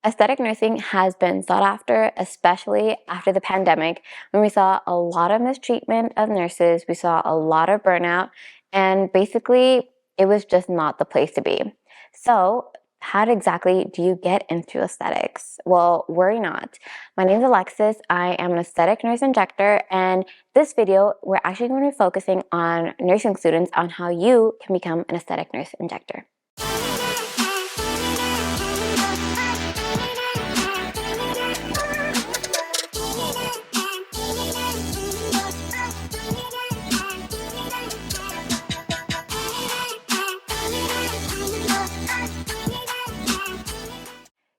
Aesthetic nursing has been sought after, especially after the pandemic, when we saw a lot of mistreatment of nurses, we saw a lot of burnout, and basically it was just not the place to be. So, how exactly do you get into aesthetics? Well, worry not. My name is Alexis. I am an aesthetic nurse injector, and this video, we're actually going to be focusing on nursing students on how you can become an aesthetic nurse injector.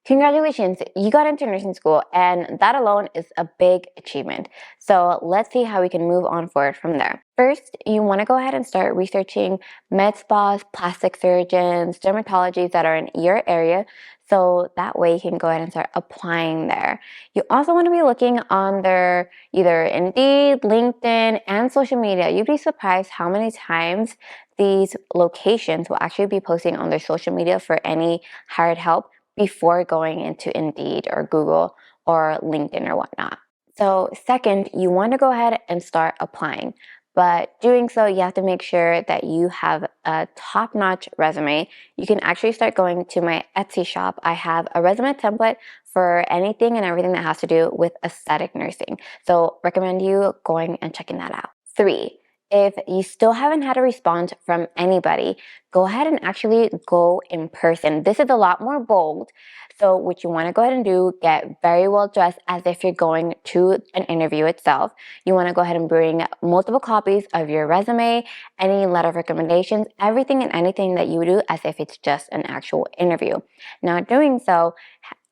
Congratulations, you got into nursing school, and that alone is a big achievement. So let's see how we can move on forward from there. First, you want to go ahead and start researching med spas, plastic surgeons, dermatologists that are in your area, so that way you can go ahead and start applying there. You also want to be looking on their either Indeed, LinkedIn, and social media. You'd be surprised how many times these locations will actually be posting on their social media for any hired help before going into Indeed or Google or LinkedIn or whatnot. So second, you want to go ahead and start applying. But doing so, you have to make sure that you have a top-notch resume. You can actually start going to my Etsy shop. I have a resume template for anything and everything that has to do with aesthetic nursing. So recommend you going and checking that out. 3, if you still haven't had a response from anybody, go ahead and actually go in person. This is a lot more bold. So what you want to go ahead and do, get very well dressed as if you're going to an interview itself. You want to go ahead and bring multiple copies of your resume, any letter of recommendations, everything and anything that you do as if it's just an actual interview. Now, doing so,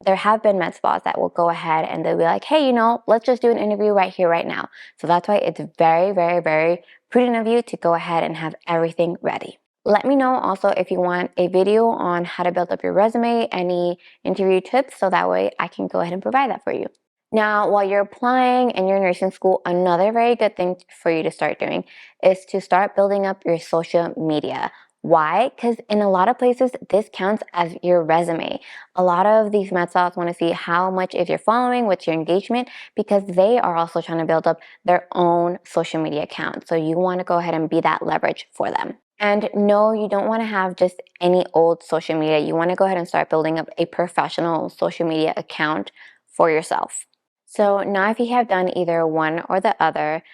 there have been med spas that will go ahead and they'll be like, hey, let's just do an interview right here, right now. So that's why it's very, very, very prudent of you to go ahead and have everything ready. Let me know also if you want a video on how to build up your resume, any interview tips, so that way I can go ahead and provide that for you. Now, while you're applying and you're in nursing school, another very good thing for you to start doing is to start building up your social media. Why? Because in a lot of places, this counts as your resume. A lot of these med spas want to see how much if you're following, what's your engagement, because they are also trying to build up their own social media account. So you want to go ahead and be that leverage for them. And no, you don't want to have just any old social media. You want to go ahead and start building up a professional social media account for yourself. So now if you have done either one or the other,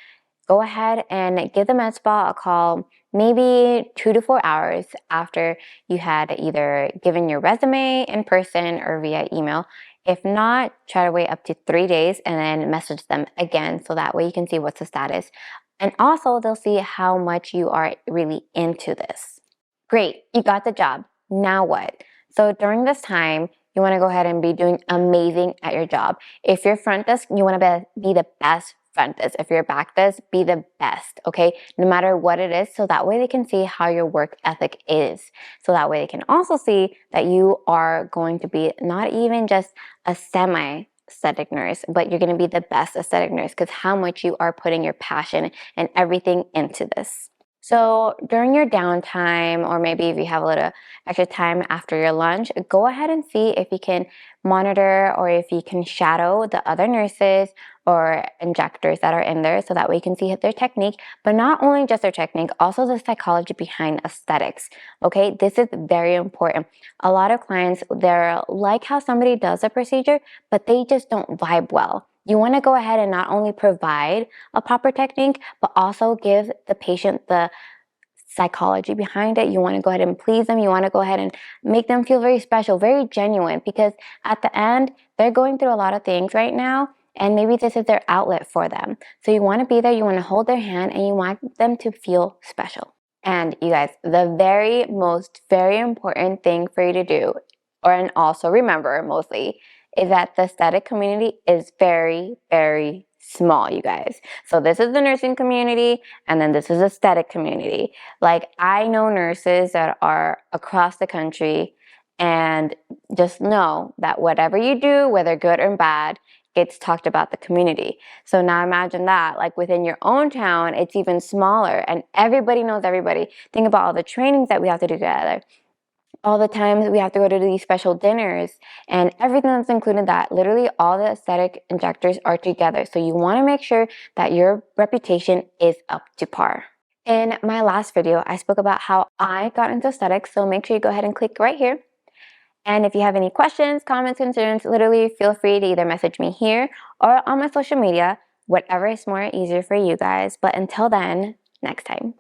go ahead and give the med spa a call maybe 2 to 4 hours after you had either given your resume in person or via email. If not, try to wait up to 3 days and then message them again so that way you can see what's the status. And also they'll see how much you are really into this. Great, you got the job. Now what? So during this time, you want to go ahead and be doing amazing at your job. If you're front desk, you want to be the best front desk. If you're back desk, be the best, okay? No matter what it is, so that way they can see how your work ethic is. So that way they can also see that you are going to be not even just a semi-aesthetic nurse, but you're going to be the best aesthetic nurse because how much you are putting your passion and everything into this. So during your downtime, or maybe if you have a little extra time after your lunch, go ahead and see if you can monitor or if you can shadow the other nurses or injectors that are in there so that way you can see their technique, but not only just their technique, also the psychology behind aesthetics. Okay, this is very important. A lot of clients, they're like how somebody does a procedure, but they just don't vibe well. You want to go ahead and not only provide a proper technique, but also give the patient the psychology behind it. You want to go ahead and please them. You want to go ahead and make them feel very special, very genuine, because at the end, they're going through a lot of things right now, and maybe this is their outlet for them. So you want to be there, you want to hold their hand, and you want them to feel special. And you guys, the very important thing for you to do, and also remember mostly, is that the aesthetic community is very, very small, you guys. So this is the nursing community, and then this is the aesthetic community. Like, I know nurses that are across the country, and just know that whatever you do, whether good or bad, gets talked about the community. So now imagine that, like within your own town, it's even smaller, and everybody knows everybody. Think about all the trainings that we have to do together. all the times we have to go to these special dinners and everything that's included in that. Literally all the aesthetic injectors are together. So you want to make sure that your reputation is up to par. In my last video, I spoke about how I got into aesthetics, so make sure you go ahead and click right here. And if you have any questions, comments, concerns, literally feel free to either message me here or on my social media, whatever is more easier for you guys. But until then, next time.